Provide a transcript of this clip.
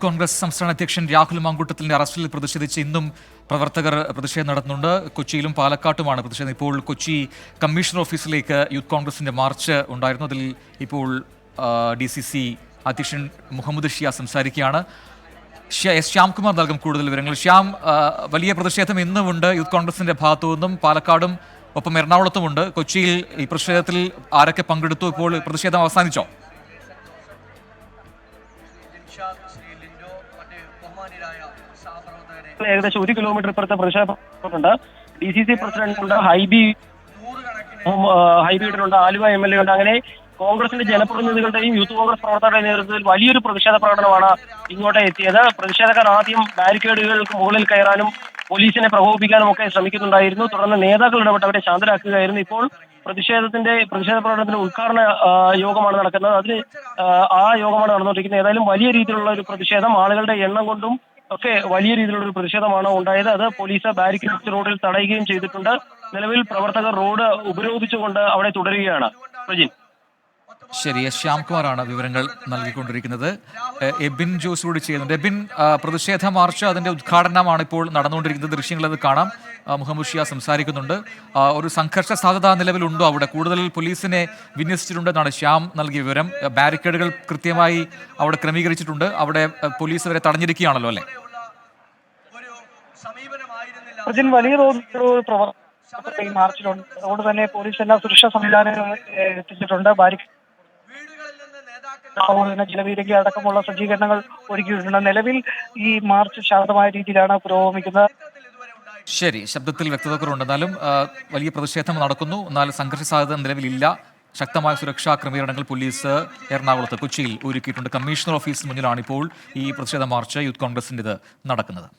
കോൺഗ്രസ് സംസ്ഥാന അധ്യക്ഷൻ രാഹുൽ മാങ്കൂട്ടത്തിന്റെ അറസ്റ്റിൽ പ്രതിഷേധിച്ച് ഇന്നും പ്രവർത്തകർ പ്രതിഷേധം നടത്തുന്നുണ്ട്. കൊച്ചിയിലും പാലക്കാട്ടുമാണ് പ്രതിഷേധം. ഇപ്പോൾ കൊച്ചി കമ്മീഷണർ ഓഫീസിലേക്ക് യൂത്ത് കോൺഗ്രസിന്റെ മാർച്ച് ഉണ്ടായിരുന്നു. അതിൽ ഇപ്പോൾ DCC അധ്യക്ഷൻ മുഹമ്മദ് ഷിയ സംസാരിക്കുകയാണ്. എസ് ശ്യാംകുമാർ നൽകും കൂടുതൽ വിവരങ്ങൾ. ശ്യാം, വലിയ പ്രതിഷേധം ഇന്നുമുണ്ട് യൂത്ത് കോൺഗ്രസിന്റെ ഭാഗത്തു നിന്നും. പാലക്കാടും ഒപ്പം എറണാകുളത്തുമുണ്ട്. കൊച്ചിയിൽ ഈ പ്രതിഷേധത്തിൽ ആരൊക്കെ പങ്കെടുത്തു? ഇപ്പോൾ പ്രതിഷേധം അവസാനിച്ചോ? ഏകദേശം 1 കിലോമീറ്റർ ഇപ്പുറത്തെ പ്രതിഷേധമുണ്ട്. DCC പ്രസിഡന്റുണ്ട്, ഹൈബീഡിനുണ്ട്, ആലുവ MLA ഉണ്ട്. അങ്ങനെ കോൺഗ്രസിന്റെ ജനപ്രതിനിധികളുടെയും യൂത്ത് കോൺഗ്രസ് പ്രവർത്തകരുടെ നേതൃത്വത്തിൽ വലിയൊരു പ്രതിഷേധ പ്രകടനമാണ് ഇങ്ങോട്ട് എത്തിയത്. പ്രതിഷേധക്കാർ ആദ്യം ബാരിക്കേഡുകൾക്ക് മുകളിൽ കയറാനും പോലീസിനെ പ്രകോപിപ്പിക്കാനും ഒക്കെ ശ്രമിക്കുന്നുണ്ടായിരുന്നു. തുടർന്ന് നേതാക്കൾ ഇടപെട്ട് അവരെ ശാന്തരാക്കുകയായിരുന്നു. ഇപ്പോൾ പ്രതിഷേധ പ്രകടനത്തിന്റെ ഉദ്ഘാടന യോഗമാണ് നടക്കുന്നത്. അതിന് ആ യോഗമാണ് നടന്നുകൊണ്ടിരിക്കുന്നത്. ഏതായാലും വലിയ രീതിയിലുള്ള ഒരു പ്രതിഷേധം, ആളുകളുടെ എണ്ണം കൊണ്ടും ഒക്കെ വലിയ രീതിയിലുള്ള ഒരു പ്രതിഷേധമാണ് ഉണ്ടായത്. അത് പോലീസ് ബാരിക്കേഡ് റോഡിൽ തടയുകയും ചെയ്തിട്ടുണ്ട്. നിലവിൽ പ്രവർത്തകർ റോഡ് ഉപരോധിച്ചുകൊണ്ട് അവിടെ തുടരുകയാണ്. പ്രജിൻ, ശരി, എസ് ശ്യാംകുമാറാണ് വിവരങ്ങൾ നൽകിക്കൊണ്ടിരിക്കുന്നത്. എബിൻ ജോസ് കൂടി ചെയ്യുന്നുണ്ട്. എബിൻ, പ്രതിഷേധ മാർച്ച് അതിന്റെ ഉദ്ഘാടനമാണ് ഇപ്പോൾ നടന്നുകൊണ്ടിരിക്കുന്നത്. ദൃശ്യങ്ങളത് കാണാം. മുഹമ്മദ് ഷിയ സംസാരിക്കുന്നുണ്ട്. ഒരു സംഘർഷ സാധ്യത നിലവിലുണ്ടോ അവിടെ? കൂടുതൽ പോലീസിനെ വിന്യസിച്ചിട്ടുണ്ടെന്നാണ് ശ്യാം നൽകിയ വിവരം. ബാരിക്കേഡുകൾ കൃത്യമായി അവിടെ ക്രമീകരിച്ചിട്ടുണ്ട്. അവിടെ പോലീസ് അവരെ തടഞ്ഞിരിക്കുകയാണല്ലോ, അല്ലേ? പ്രജിൻ, വലിയ തോതിലുള്ള ഈ മാർച്ചിലുണ്ട്. അതുകൊണ്ട് തന്നെ പോലീസ് എല്ലാ സുരക്ഷാ സംവിധാനങ്ങൾ എത്തിച്ചിട്ടുണ്ട്. ജലവീരങ്കി അടക്കമുള്ള സജ്ജീകരണങ്ങൾ ഒരുക്കിയിട്ടുണ്ട്. നിലവിൽ ഈ മാർച്ച് ശാന്തമായ രീതിയിലാണ് പുരോഗമിക്കുന്നത്. ശരി, ശബ്ദത്തിൽ വ്യക്തത കുറവുണ്ട്. എന്നാലും വലിയ പ്രതിഷേധം നടക്കുന്നു. എന്നാൽ സംഘർഷ സാധ്യത നിലവിലില്ല. ശക്തമായ സുരക്ഷാ ക്രമീകരണങ്ങൾ പോലീസ് എറണാകുളത്ത്, കൊച്ചിയിൽ ഒരുക്കിയിട്ടുണ്ട്. കമ്മീഷണർ ഓഫീസിന് മുന്നിലാണ് ഇപ്പോൾ ഈ പ്രതിഷേധ മാർച്ച് യൂത്ത് കോൺഗ്രസിൻ്റെത് നടക്കുന്നത്.